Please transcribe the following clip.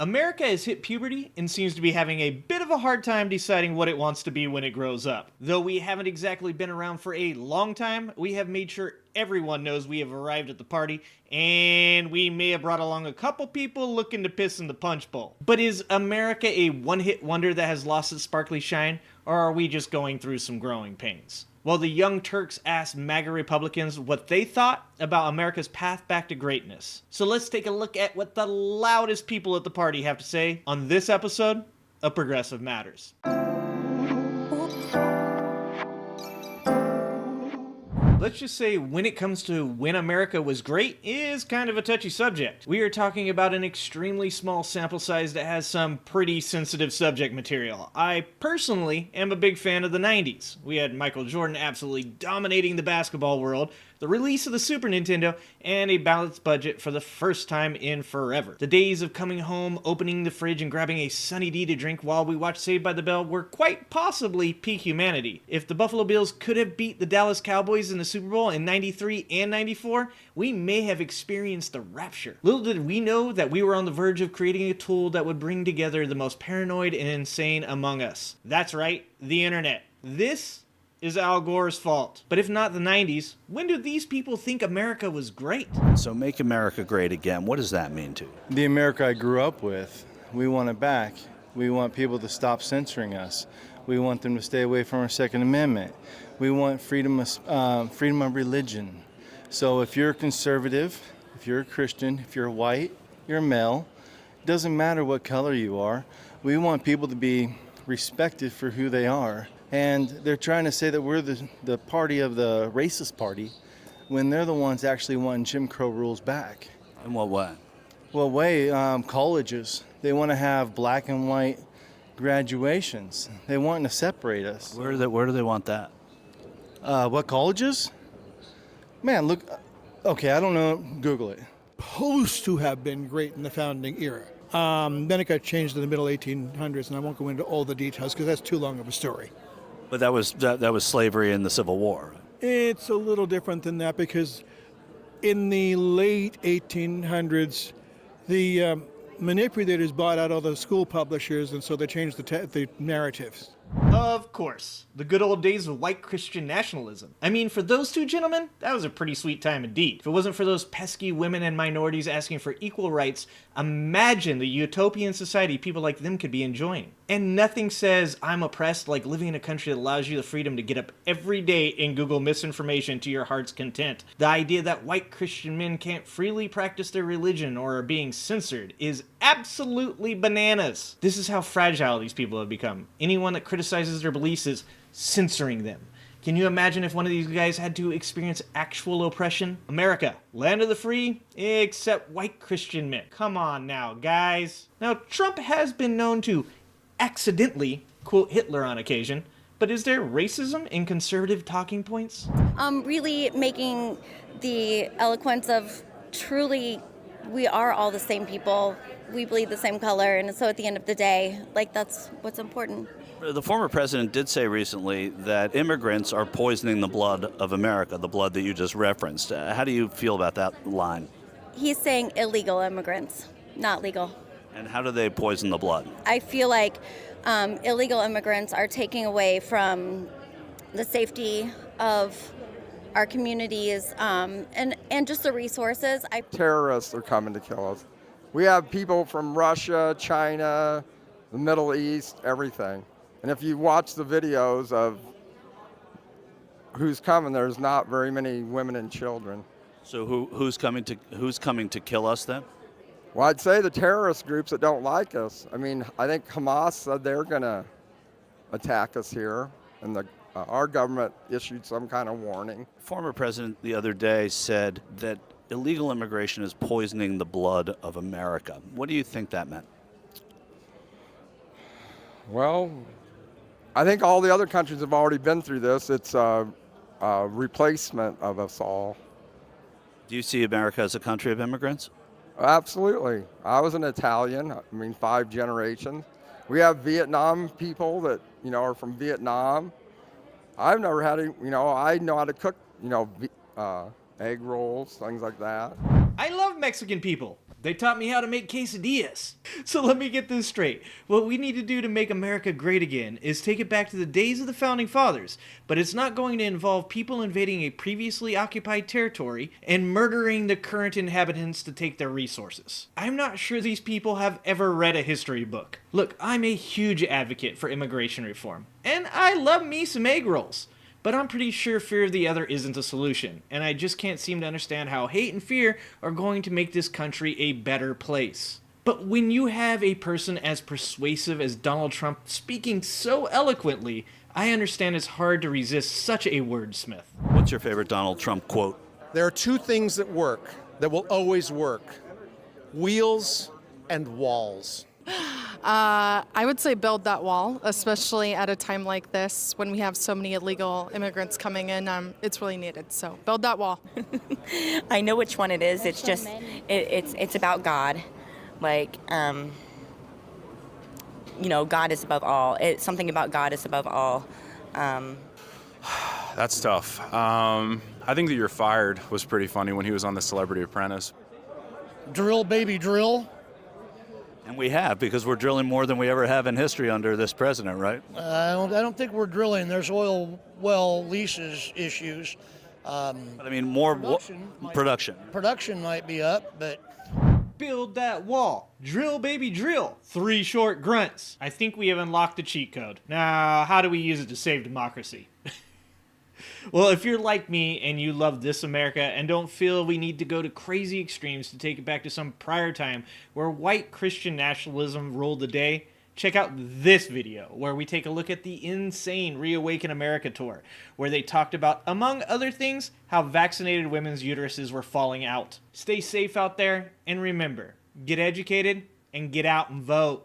America has hit puberty and seems to be having a bit of a hard time deciding what it wants to be when it grows up. Though we haven't exactly been around for a long time, we have made sure everyone knows we have arrived at the party, and we may have brought along a couple people looking to piss in the punch bowl. But is America a one-hit wonder that has lost its sparkly shine, or are we just going through some growing pains? Well, the Young Turks asked Maga Republicans what they thought about America's path back to greatness. So let's take a look at what the loudest people at the party have to say on this episode of Progressive Matters. Let's just say when it comes to when America was great is kind of a touchy subject. We are talking about an extremely small sample size that has some pretty sensitive subject material. I personally am a big fan of the 90s. We had Michael Jordan absolutely dominating the basketball world, the release of the Super Nintendo, and a balanced budget for the first time in forever. The days of coming home, opening the fridge, and grabbing a Sunny D to drink while we watched Saved by the Bell were quite possibly peak humanity. If the Buffalo Bills could have beat the Dallas Cowboys in the Super Bowl in 93 and 94, we may have experienced the rapture. Little did we know that we were on the verge of creating a tool that would bring together the most paranoid and insane among us. That's right, the internet. This is Al Gore's fault. But if not the 90s, when do these people think America was great? So make America great again. What does that mean to you? The America I grew up with, we want it back. We want people to stop censoring us. We want them to stay away from our Second Amendment. We want freedom of religion. So if you're a conservative, if you're a Christian, if you're white, you're a male, it doesn't matter what color you are. We want people to be respected for who they are. And they're trying to say that we're the party of the racist party when they're the ones actually wanting Jim Crow rules back. In what way? Well, colleges, they want to have black and white graduations. They want to separate us. Where do they want that? What colleges? Man, look, okay, I don't know, Google it. Supposed to have been great in the founding era. Then it got changed in the middle 1800s, and I won't go into all the details because that's too long of a story. But that was slavery in the Civil War. It's a little different than that because in the late 1800s, the manipulators bought out all the school publishers, and so they changed the narratives. Of course, the good old days of white Christian nationalism. I mean, for those two gentlemen, that was a pretty sweet time indeed. If it wasn't for those pesky women and minorities asking for equal rights, imagine the utopian society people like them could be enjoying. And nothing says I'm oppressed like living in a country that allows you the freedom to get up every day and Google misinformation to your heart's content. The idea that white Christian men can't freely practice their religion or are being censored is absolutely bananas. This is how fragile these people have become. Anyone that criticizes their beliefs is censoring them. Can you imagine if one of these guys had to experience actual oppression? America, land of the free, except white Christian men. Come on now, guys. Now, Trump has been known to accidentally quote Hitler on occasion, but is there racism in conservative talking points? Really making the eloquence of truly we are all the same people, we bleed the same color, and so at the end of the day, that's what's important. The former president did say recently that immigrants are poisoning the blood of America, the blood that you just referenced. How do you feel about that line? He's saying illegal immigrants, not legal. And how do they poison the blood? I feel like illegal immigrants are taking away from the safety of our communities and just the resources. Terrorists are coming to kill us. We have people from Russia, China, the Middle East, everything. And if you watch the videos of who's coming, there's not very many women and children. So who's coming to kill us then? Well, I'd say the terrorist groups that don't like us. I mean, I think Hamas said they're going to attack us here, and our government issued some kind of warning. Former president the other day said that illegal immigration is poisoning the blood of America. What do you think that meant? Well, I think all the other countries have already been through this. It's a replacement of us all. Do you see America as a country of immigrants? Absolutely. I was an Italian, 5 generations. We have Vietnam people that, are from Vietnam. I've never had I know how to cook, egg rolls, things like that. I love Mexican people. They taught me how to make quesadillas. So let me get this straight. What we need to do to make America great again is take it back to the days of the Founding Fathers, but it's not going to involve people invading a previously occupied territory and murdering the current inhabitants to take their resources. I'm not sure these people have ever read a history book. Look, I'm a huge advocate for immigration reform, and I love me some egg rolls. But I'm pretty sure fear of the other isn't a solution, and I just can't seem to understand how hate and fear are going to make this country a better place. But when you have a person as persuasive as Donald Trump speaking so eloquently, I understand it's hard to resist such a wordsmith. What's your favorite Donald Trump quote? There are two things that work, that will always work: wheels and walls. I would say build that wall, especially at a time like this when we have so many illegal immigrants coming in. It's really needed. So build that wall. I know which one it is. It's just it's about God, like God is above all. It's something about God is above all. That's tough. I think that "You're Fired" was pretty funny when he was on The Celebrity Apprentice. Drill, baby, drill. And we have, because we're drilling more than we ever have in history under this president, right? I don't think we're drilling. There's oil well leases issues. But I mean, more production. Production might be up, but Build that wall. Drill, baby, drill. 3 short grunts. I think we have unlocked the cheat code. Now, how do we use it to save democracy? Well, if you're like me and you love this America and don't feel we need to go to crazy extremes to take it back to some prior time where white Christian nationalism ruled the day, check out this video where we take a look at the insane Reawaken America tour, where they talked about, among other things, how vaccinated women's uteruses were falling out. Stay safe out there, and remember, get educated and get out and vote.